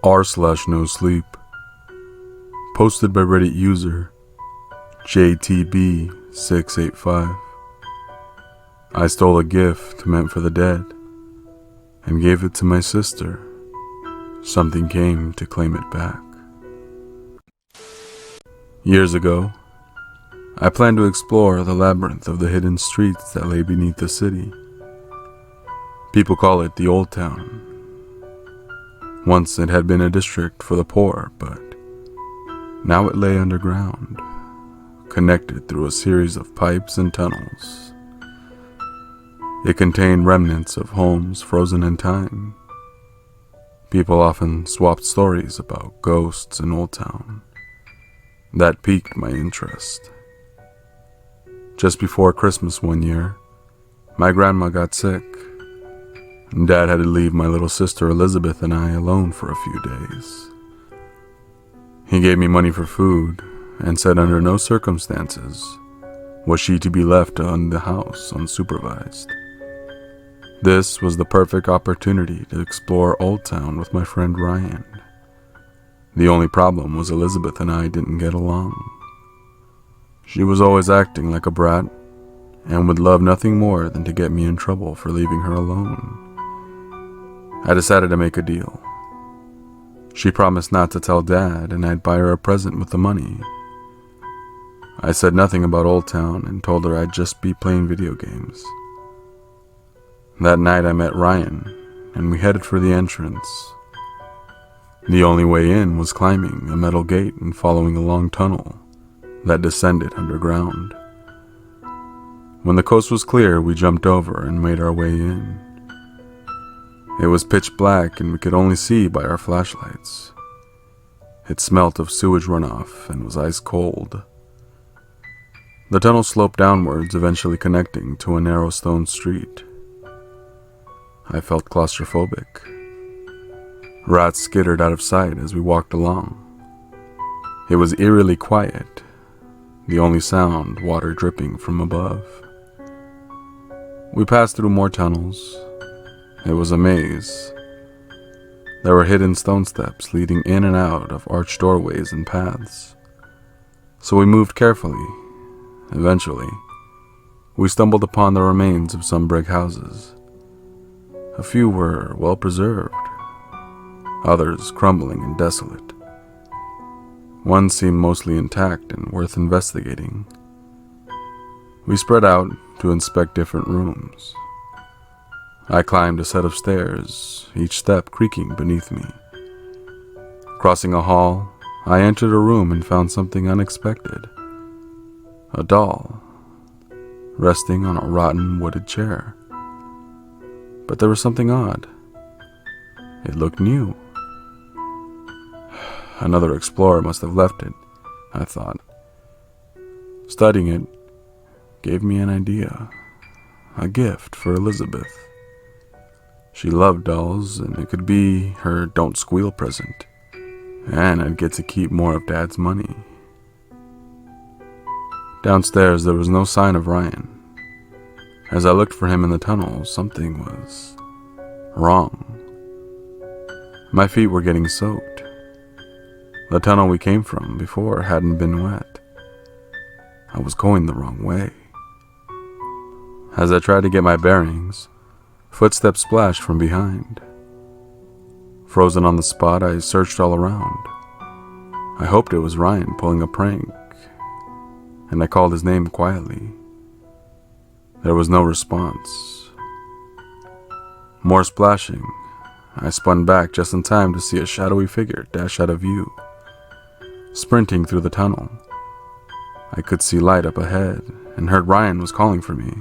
r/Nosleep. Posted by Reddit user JTB685. I stole a gift meant for the dead and gave it to my sister. Something came to claim it back. Years ago, I planned to explore the labyrinth of the hidden streets that lay beneath the city. People call it the Old Town. Once it had been a district for the poor, but now it lay underground, connected through a series of pipes and tunnels. It contained remnants of homes frozen in time. People often swapped stories about ghosts in Old Town. That piqued my interest. Just before Christmas one year, my grandma got sick. Dad had to leave my little sister Elizabeth and I alone for a few days. He gave me money for food and said under no circumstances was she to be left in the house unsupervised. This was the perfect opportunity to explore Old Town with my friend Ryan. The only problem was Elizabeth and I didn't get along. She was always acting like a brat and would love nothing more than to get me in trouble for leaving her alone. I decided to make a deal. She promised not to tell Dad and I'd buy her a present with the money. I said nothing about Old Town and told her I'd just be playing video games. That night I met Ryan and we headed for the entrance. The only way in was climbing a metal gate and following a long tunnel that descended underground. When the coast was clear, we jumped over and made our way in. It was pitch black and we could only see by our flashlights. It smelt of sewage runoff and was ice cold. The tunnel sloped downwards, eventually connecting to a narrow stone street. I felt claustrophobic. Rats skittered out of sight as we walked along. It was eerily quiet, the only sound water dripping from above. We passed through more tunnels. It was a maze. There were hidden stone steps leading in and out of arched doorways and paths. So we moved carefully. Eventually, we stumbled upon the remains of some brick houses. A few were well preserved, others crumbling and desolate. One seemed mostly intact and worth investigating. We spread out to inspect different rooms. I climbed a set of stairs, each step creaking beneath me. Crossing a hall, I entered a room and found something unexpected. A doll, resting on a rotten wooded chair. But there was something odd. It looked new. Another explorer must have left it, I thought. Studying it gave me an idea. A gift for Elizabeth. She loved dolls, and it could be her don't squeal present. And I'd get to keep more of Dad's money. Downstairs, there was no sign of Ryan. As I looked for him in the tunnel, something was wrong. My feet were getting soaked. The tunnel we came from before hadn't been wet. I was going the wrong way. As I tried to get my bearings, footsteps splashed from behind. Frozen on the spot, I searched all around. I hoped it was Ryan pulling a prank, and I called his name quietly. There was no response. More splashing. I spun back just in time to see a shadowy figure dash out of view, sprinting through the tunnel. I could see light up ahead and heard Ryan was calling for me.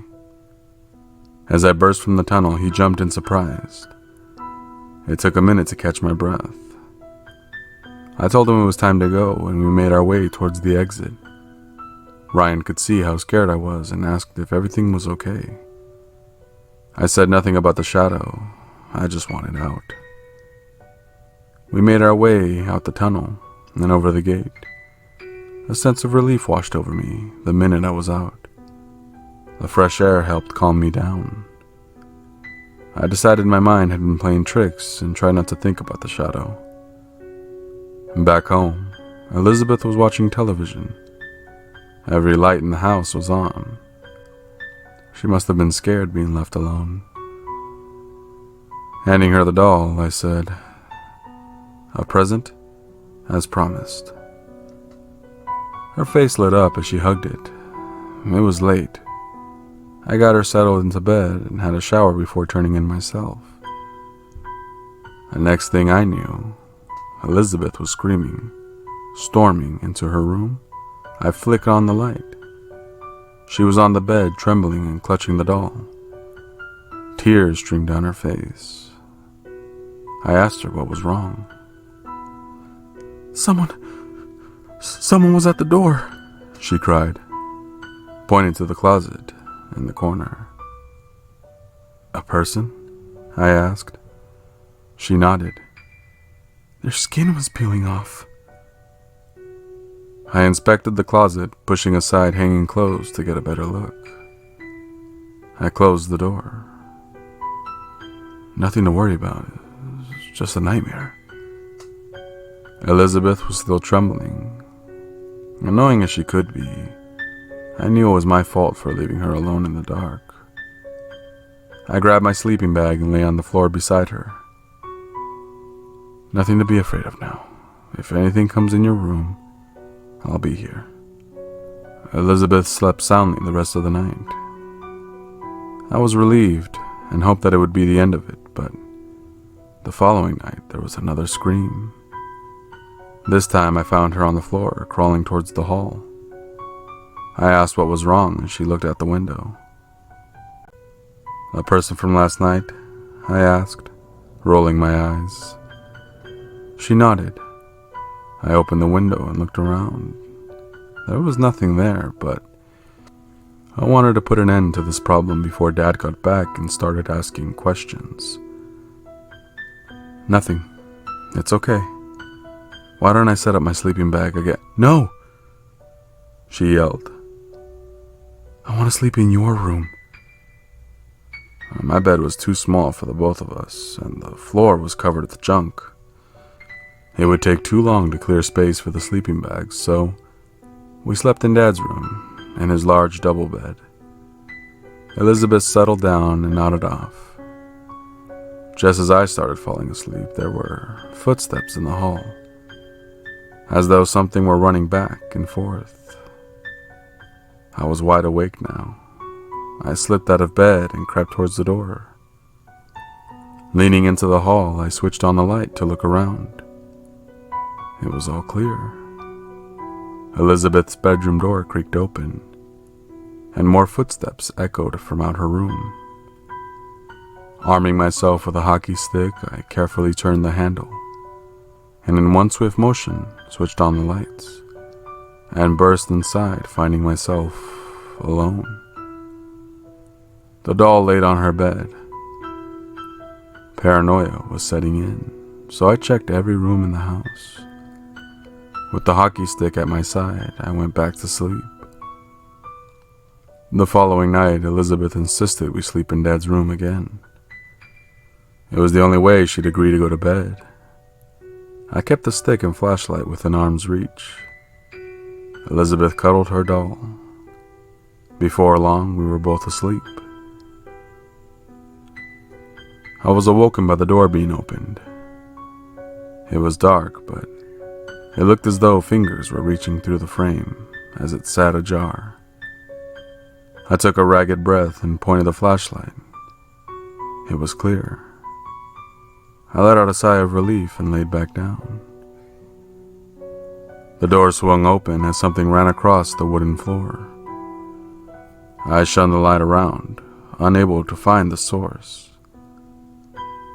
As I burst from the tunnel, he jumped in surprise. It took a minute to catch my breath. I told him it was time to go, and we made our way towards the exit. Ryan could see how scared I was and asked if everything was okay. I said nothing about the shadow. I just wanted out. We made our way out the tunnel and over the gate. A sense of relief washed over me the minute I was out. The fresh air helped calm me down. I decided my mind had been playing tricks and tried not to think about the shadow. Back home, Elizabeth was watching television. Every light in the house was on. She must have been scared being left alone. Handing her the doll, I said, "A present, as promised." Her face lit up as she hugged it. It was late. I got her settled into bed and had a shower before turning in myself. The next thing I knew, Elizabeth was screaming, storming into her room. I flicked on the light. She was on the bed, trembling and clutching the doll. Tears streamed down her face. I asked her what was wrong. Someone was at the door," she cried, pointing to the closet in the corner. "A person?" I asked. She nodded. "Their skin was peeling off." I inspected the closet, pushing aside hanging clothes to get a better look. I closed the door. Nothing to worry about. It's just a nightmare. Elizabeth was still trembling. Annoying as she could be, I knew it was my fault for leaving her alone in the dark. I grabbed my sleeping bag and lay on the floor beside her. "Nothing to be afraid of now. If anything comes in your room, I'll be here." Elizabeth slept soundly the rest of the night. I was relieved and hoped that it would be the end of it, but the following night there was another scream. This time I found her on the floor, crawling towards the hall. I asked what was wrong, and she looked out the window. "A person from last night?" I asked, rolling my eyes. She nodded. I opened the window and looked around. There was nothing there, but I wanted to put an end to this problem before Dad got back and started asking questions. "Nothing. It's okay. Why don't I set up my sleeping bag again?" "No!" she yelled. "I want to sleep in your room." My bed was too small for the both of us, and the floor was covered with junk. It would take too long to clear space for the sleeping bags, so we slept in Dad's room, in his large double bed. Elizabeth settled down and nodded off. Just as I started falling asleep, there were footsteps in the hall, as though something were running back and forth. I was wide awake now. I slipped out of bed and crept towards the door. Leaning into the hall, I switched on the light to look around. It was all clear. Elizabeth's bedroom door creaked open, and more footsteps echoed from out her room. Arming myself with a hockey stick, I carefully turned the handle, and in one swift motion, switched on the lights, and burst inside, finding myself alone. The doll laid on her bed. Paranoia was setting in, so I checked every room in the house. With the hockey stick at my side, I went back to sleep. The following night, Elizabeth insisted we sleep in Dad's room again. It was the only way she'd agree to go to bed. I kept the stick and flashlight within arm's reach. Elizabeth cuddled her doll. Before long, we were both asleep. I was awoken by the door being opened. It was dark, but it looked as though fingers were reaching through the frame as it sat ajar. I took a ragged breath and pointed the flashlight. It was clear. I let out a sigh of relief and laid back down. The door swung open as something ran across the wooden floor. I shone the light around, unable to find the source.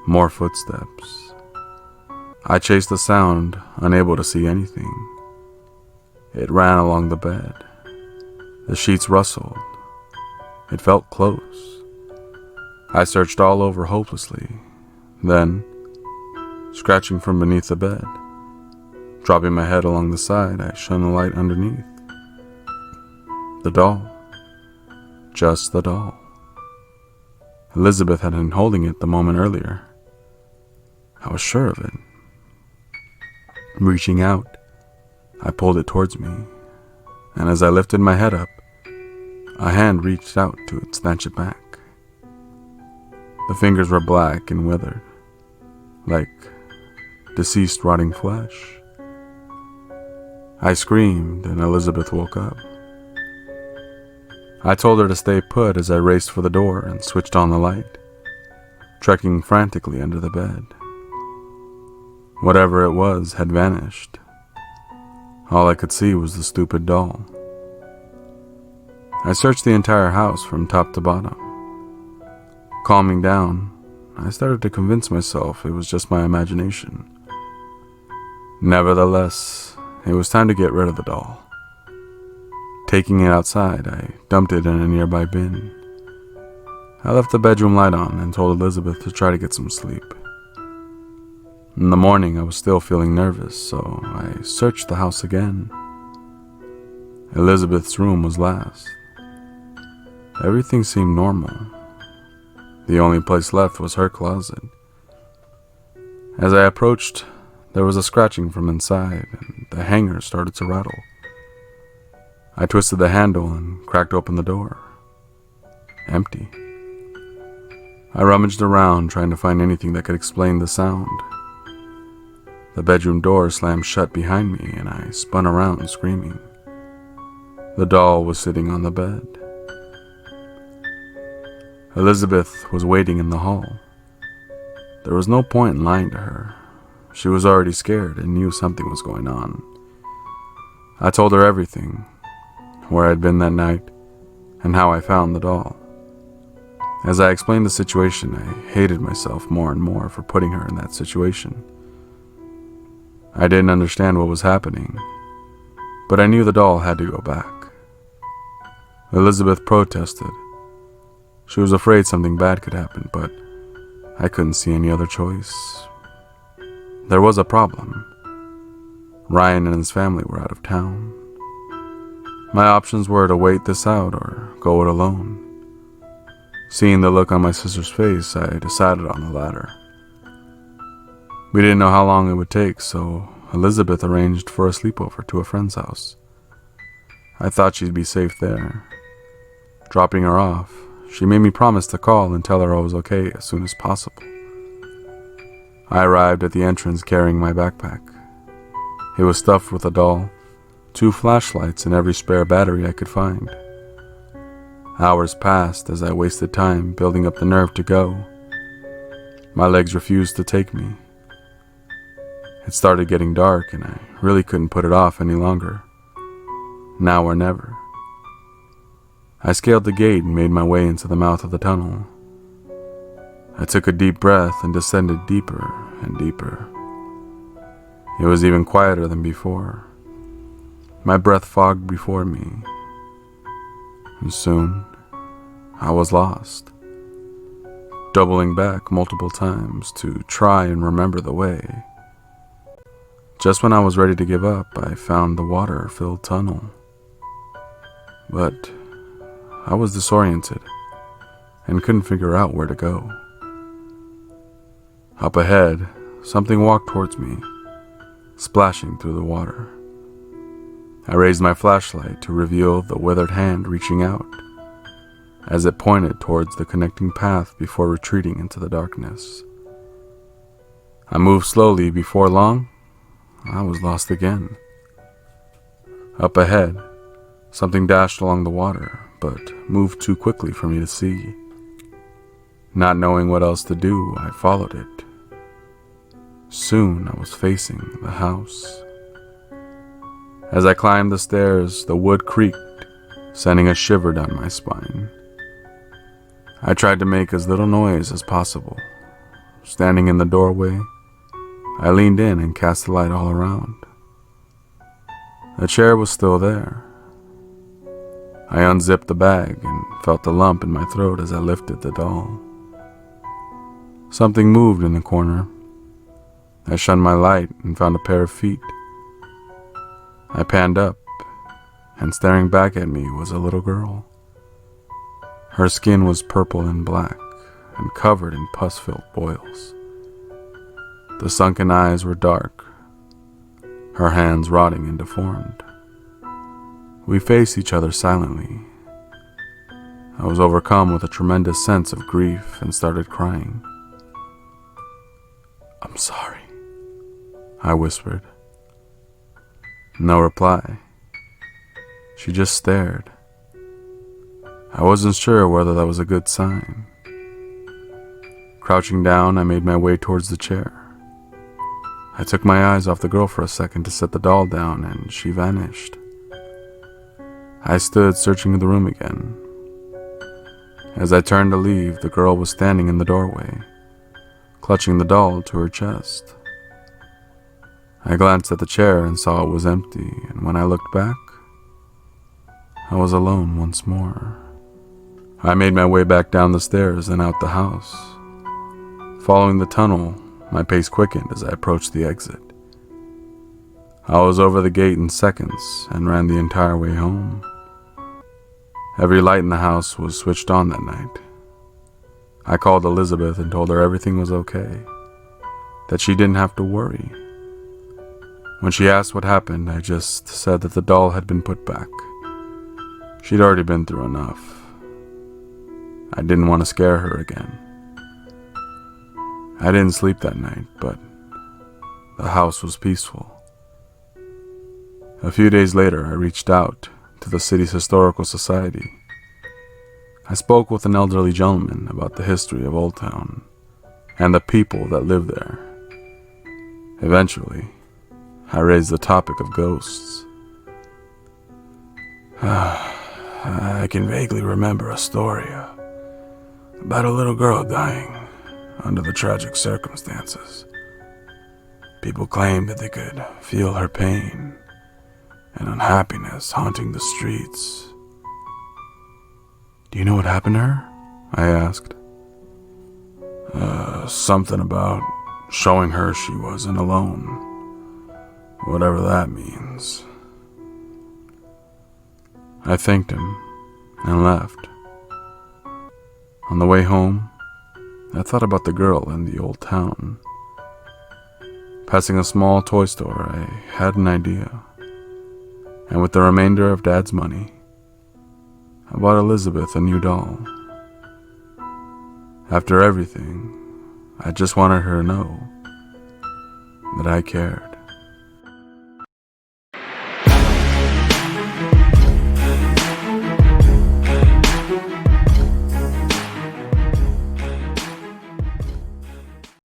More footsteps. I chased the sound, unable to see anything. It ran along the bed. The sheets rustled. It felt close. I searched all over hopelessly. Then, scratching from beneath the bed, dropping my head along the side, I shone the light underneath. The doll. Just the doll. Elizabeth had been holding it the moment earlier. I was sure of it. Reaching out, I pulled it towards me, and as I lifted my head up, a hand reached out to snatch it back. The fingers were black and withered, like deceased rotting flesh. I screamed, and Elizabeth woke up. I told her to stay put as I raced for the door and switched on the light, trekking frantically under the bed. Whatever it was had vanished. All I could see was the stupid doll. I searched the entire house from top to bottom. Calming down, I started to convince myself it was just my imagination. Nevertheless, it was time to get rid of the doll. Taking it outside, I dumped it in a nearby bin. I left the bedroom light on and told Elizabeth to try to get some sleep. In the morning, I was still feeling nervous, so I searched the house again. Elizabeth's room was last. Everything seemed normal. The only place left was her closet. As I approached, there was a scratching from inside, and the hanger started to rattle. I twisted the handle and cracked open the door. Empty. I rummaged around, trying to find anything that could explain the sound. The bedroom door slammed shut behind me, and I spun around, screaming. The doll was sitting on the bed. Elizabeth was waiting in the hall. There was no point in lying to her. She was already scared and knew something was going on. I told her everything, where I'd been that night, and how I found the doll. As I explained the situation, I hated myself more and more for putting her in that situation. I didn't understand what was happening, but I knew the doll had to go back. Elizabeth protested. She was afraid something bad could happen, but I couldn't see any other choice. There was a problem. Ryan and his family were out of town. My options were to wait this out or go it alone. Seeing the look on my sister's face, I decided on the latter. We didn't know how long it would take, so Elizabeth arranged for a sleepover to a friend's house. I thought she'd be safe there. Dropping her off, she made me promise to call and tell her I was okay as soon as possible. I arrived at the entrance carrying my backpack. It was stuffed with a doll, 2 flashlights, and every spare battery I could find. Hours passed as I wasted time building up the nerve to go. My legs refused to take me. It started getting dark, and I really couldn't put it off any longer. Now or never. I scaled the gate and made my way into the mouth of the tunnel. I took a deep breath and descended deeper and deeper. It was even quieter than before. My breath fogged before me, and soon I was lost, doubling back multiple times to try and remember the way. Just when I was ready to give up, I found the water-filled tunnel. But I was disoriented and couldn't figure out where to go. Up ahead, something walked towards me, splashing through the water. I raised my flashlight to reveal the withered hand reaching out, as it pointed towards the connecting path before retreating into the darkness. I moved slowly. Before long, I was lost again. Up ahead, something dashed along the water, but moved too quickly for me to see. Not knowing what else to do, I followed it. Soon I was facing the house. As I climbed the stairs, the wood creaked, sending a shiver down my spine. I tried to make as little noise as possible. Standing in the doorway, I leaned in and cast the light all around. The chair was still there. I unzipped the bag and felt the lump in my throat as I lifted the doll. Something moved in the corner. I shined my light and found a pair of feet. I panned up, and staring back at me was a little girl. Her skin was purple and black, and covered in pus-filled boils. The sunken eyes were dark, her hands rotting and deformed. We faced each other silently. I was overcome with a tremendous sense of grief and started crying. "I'm sorry," I whispered. No reply. She just stared. I wasn't sure whether that was a good sign. Crouching down, I made my way towards the chair. I took my eyes off the girl for a second to set the doll down, and she vanished. I stood searching the room again. As I turned to leave, the girl was standing in the doorway, clutching the doll to her chest. I glanced at the chair and saw it was empty, and when I looked back, I was alone once more. I made my way back down the stairs and out the house. Following the tunnel, my pace quickened as I approached the exit. I was over the gate in seconds and ran the entire way home. Every light in the house was switched on that night. I called Elizabeth and told her everything was okay, that she didn't have to worry. When she asked what happened, I just said that the doll had been put back. She'd already been through enough. I didn't want to scare her again. I didn't sleep that night, but the house was peaceful. A few days later, I reached out to the city's historical society. I spoke with an elderly gentleman about the history of Old Town and the people that live there. Eventually, I raised the topic of ghosts. I can vaguely remember a story about a little girl dying under the tragic circumstances. People claimed that they could feel her pain and unhappiness haunting the streets. "Do you know what happened to her?" I asked. Something about showing her she wasn't alone, whatever that means." I thanked him and left. On the way home, I thought about the girl in the old town. Passing a small toy store, I had an idea. And with the remainder of Dad's money, I bought Elizabeth a new doll. After everything, I just wanted her to know that I cared.